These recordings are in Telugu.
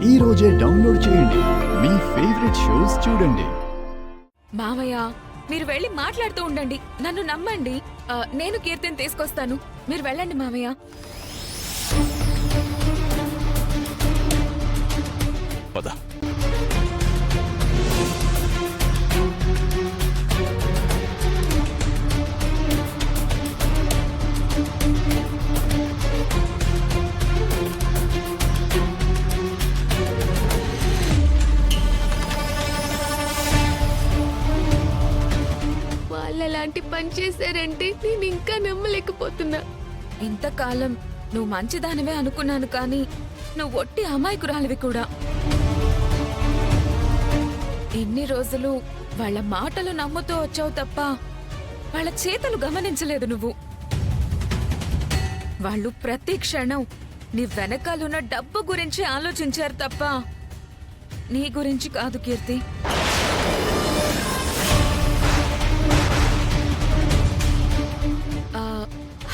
ఈ రోజే డౌన్లోడ్ చేయండి. మీ ఫేవరెట్ షోస్ చూడండి. మామయ్య, మీరు వెళ్ళి మాట్లాడుతూ ఉండండి. నన్ను నమ్మండి. నేను కీర్తిని తీసుకొస్తాను. మీరు వెళ్ళండి మామయ్య. పద. వాళ్ళలాంటి పని చేశారంటే నేను ఇంకా నమ్మలేకపోతున్నా. ఇంతకాలం నువ్వు మంచిదానివే అనుకున్నాను, కానీ నువ్వు ఒట్టి అమాయకురాలివి కూడా. ఎన్ని రోజులు వాళ్ళ మాటలు నమ్ముతూ వచ్చావు తప్ప వాళ్ళ చేతలు గమనించలేదు నువ్వు. వాళ్ళు ప్రతి క్షణం నీ వెనకాలన్న డబ్బు గురించి ఆలోచించారు తప్ప నీ గురించి కాదు కీర్తి.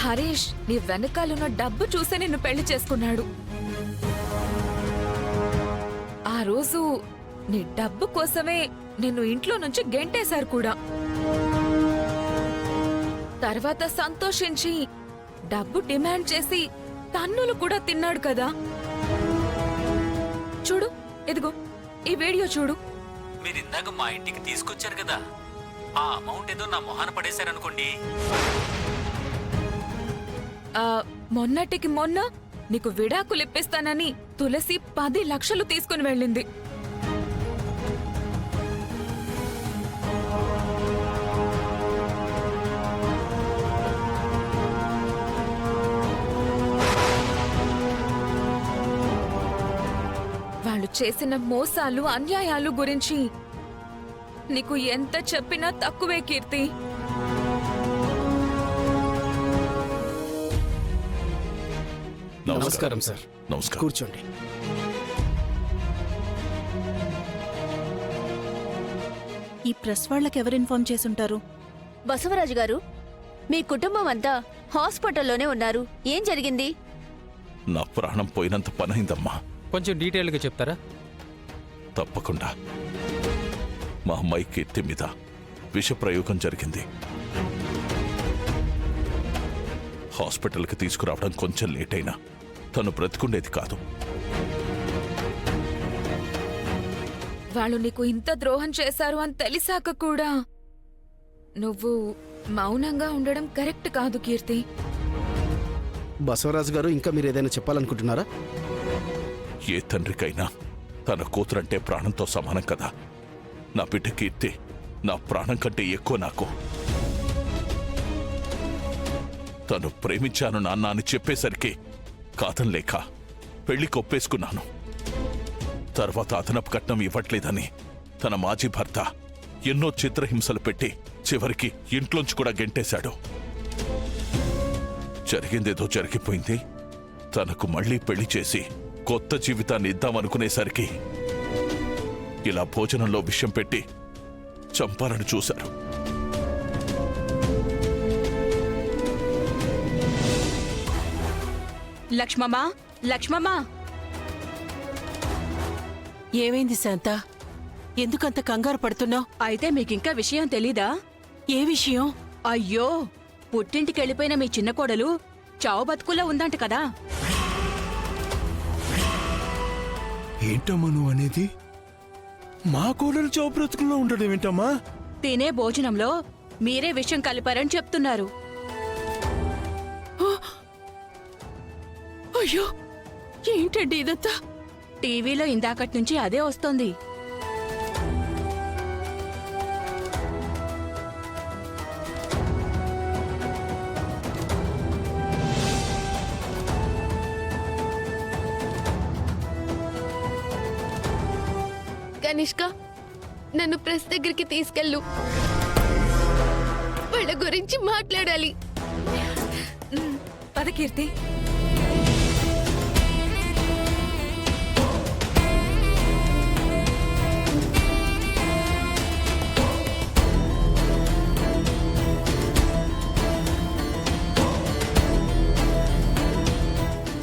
హరీష్ నీ వెనకాలన్న డబ్బు చూసే నిన్ను పెళ్లి చేసుకున్నాడు. ఆ రోజు నీ డబ్బు కోసమే నిన్ను ఇంట్లో నుంచి గెంటేశారు కూడా. తర్వాత సంతోషించి డబ్బు డిమాండ్ చేసి తన్నులు కూడా తిన్నాడు కదా. చూడు, ఇదిగో ఈ వీడియో చూడు. మీరిందాక మా ఇంటికి తీసుకొచ్చారు కదా, ఆ అమౌంట్ ఏదో నా మొహాన పడేశారనుకోండి. మొన్నటికి మొన్న నీకు విడాకులు ఇప్పిస్తానని తులసి 10 లక్షలు తీసుకుని వెళ్ళింది. వాళ్ళు చేసిన మోసాలు, అన్యాయాలు గురించి నీకు ఎంత చెప్పినా తక్కువే కీర్తి. నమస్కారం సార్. నమస్కారం. కూర్చోండి. ఈ ప్రెస్ వాళ్ళకి ఎవరు ఇన్ఫార్మ్ చేసుంటారు? బసవరాజు గారు, మీ కుటుంబం అంతా హాస్పిటల్లోనే ఉన్నారు. ఏం జరిగింది? నా ప్రాణం పోయినంత పనైందమ్మా. కొంచెం డీటెయిల్గా చెప్తారా? తప్పకుండా. మా అమ్మాయి కీర్తి మీద విష ప్రయోగం జరిగింది. హాస్పిటల్కి తీసుకురావడం కొంచెం లేట్ అయినా తను బ్రతికుండేది కాదు. వాళ్ళు నీకు ఇంత ద్రోహం చేశారు అని తెలిసాక కూడా నువ్వు మౌనంగా ఉండడం కరెక్ట్ కాదు కీర్తి. బసవరాజు గారు, ఇంకా మీరు ఏదైనా చెప్పాలనుకుంటున్నారా? ఏ తండ్రికైనా తన కూతురంటే ప్రాణంతో సమానం కదా. నా బిడ్డ కీర్తి నా ప్రాణం కంటే ఎక్కువ నాకు. తను ప్రేమించాను నాన్న అని చెప్పేసరికి కాదనలేక పెళ్లికి ఒప్పేసుకున్నాను. తర్వాత అదనపు కట్నం ఇవ్వట్లేదని తన మాజీ భర్త ఎన్నో చిత్రహింసలు పెట్టి చివరికి ఇంట్లోంచి కూడా గెంటేశాడు. జరిగిందేదో జరిగిపోయింది. తనకు మళ్లీ పెళ్లి చేసి కొత్త జీవితాన్ని ఇద్దామనుకునేసరికి ఇలా భోజనంలో విషం పెట్టి చంపాలని చూశారు. లక్ష్మమ్మా, లక్ష్మమ్మా, ఏమైంది శాంత? ఎందుకంత కంగారు పడుతున్నావు? అయితే మీకింకా విషయం తెలీదా? ఏ విషయం? అయ్యో, పుట్టింటికెళ్ళిపోయిన మీ చిన్న కోడలు చావు బతుకుల్లో ఉందంట కదా. ఏంటమ్మా నువ్వు అనేది? మా కోడలు చావు బ్రతుకుల్లో ఉండడం ఏంటమ్మా? తినే భోజనంలో మీరే విషయం కలిపారని చెప్తున్నారు. అయ్యో, ఏంటండి ఇదంతా? టీవీలో ఇందాకటి నుంచి అదే వస్తోంది. కనిష్క, నన్ను ప్రెస్ దగ్గరికి తీసుకెళ్ళు. వాళ్ళ గురించి మాట్లాడాలి. పద కీర్తి.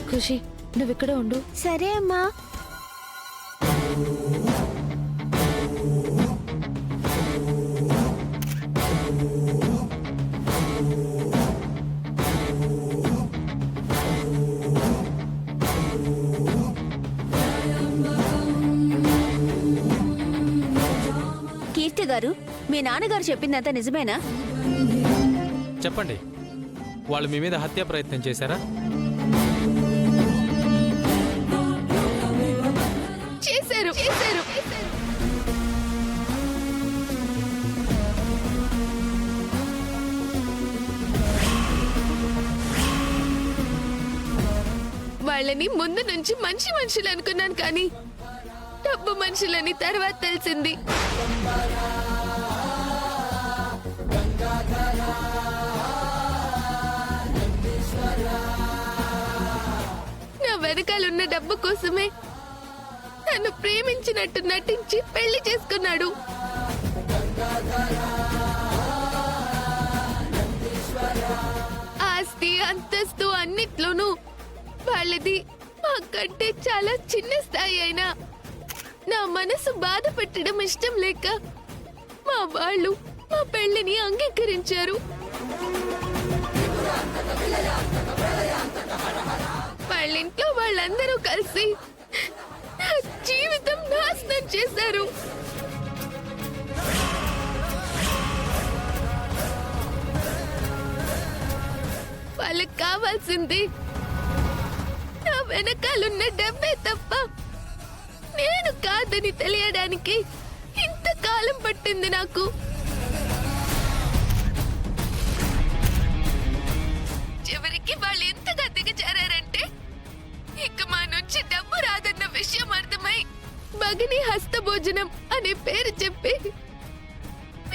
ఖుషి, నువ్విక్కడ ఉండు. సరే అమ్మా. కీర్తి గారు, మీ నాన్నగారు చెప్పిందంతా నిజమేనా? చెప్పండి, వాళ్ళు మీ మీద హత్యా ప్రయత్నం చేశారా? చేశారు. వాళ్ళని ముందు నుంచి మంచి మనుషులు అనుకున్నాను, కానీ డబ్బు మనుషులని తర్వాత తెలిసింది. నా వెనకాలన్న డబ్బు కోసమే నన్ను ప్రేమించినట్టు నటించి పెళ్లి చేసుకున్నాడు. ఆస్తి అంతస్తు అన్నిట్లోనూ వాళ్ళది మాకంటే చాలా చిన్న స్థాయి అయినా నా మనసు బాధ పెట్టడం ఇష్టం లేక మా వాళ్ళు మా పెళ్లిని అంగీకరించారు. వాళ్ళింట్లో వాళ్ళందరూ కలిసి నా జీవితం నాశనం చేశారు. వాళ్ళకి కావాల్సింది నా వెనకాలన్న డబ్బే తప్ప నేను కాదని తెలియడానికి ఇంతకాలం పట్టింది నాకు. చివరికి వాళ్ళు ఎంతగా దిగజారంటే ఇక మా నుంచి డబ్బు రాదన్న విషయం అర్థమై భగిని హస్తభోజనం అనే పేరు చెప్పి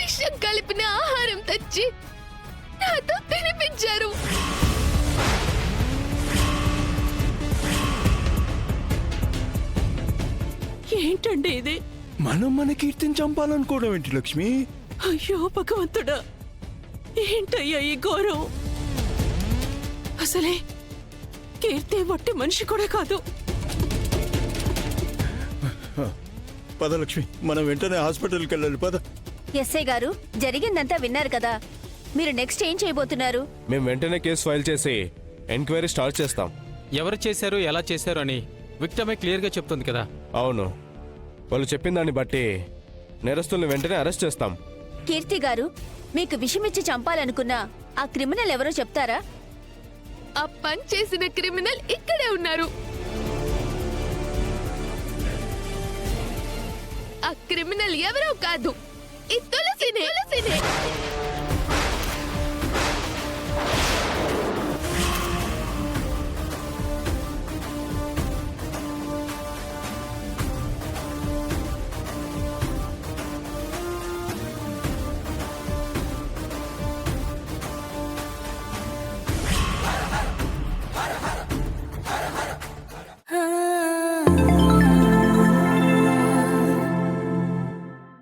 విషం కలిపిన ఆహారం తెచ్చి నాతో తినిపించారు. ఏంటండి ఇది? మనం మన కీర్తిని చంపాలనుకోవడం ఏంటి లక్ష్మి? అయ్యో భగవంతుడా, ఏంటయ్యా ఈ ఘోరం? అసలే కీర్తి వట్టి మనిషి కూడా కాదు. పద లక్ష్మి, మనం వెంటనే హాస్పిటల్కి వెళ్ళాలి. పద. ఎస్ఐ గారు, జరిగిందంతా విన్నారు కదా, మీరు నెక్స్ట్ ఏం చేయబోతున్నారు? మేము వెంటనే కేసు ఫైల్ చేసి ఎంక్వైరీ స్టార్ట్ చేస్తాం. ఎవరు చేశారు, ఎలా చేశారు అని విక్టమే క్లియర్గా చెప్తుంది కదా. అవును, వాళ్ళు చెప్పిన దాన్ని బట్టి నేరస్తుల్ని వెంటనే అరెస్ట్ చేస్తాం. కీర్తి గారు, మీకు విషమిచ్చి చంపాలనుకున్న ఆ క్రిమినల్ ఎవరో చెప్తారా? ఆ పని చేసిన క్రిమినల్ ఇక్కడే ఉన్నారు. ఆ క్రిమినల్ ఎవరో కాదు, ఈ తులసినే.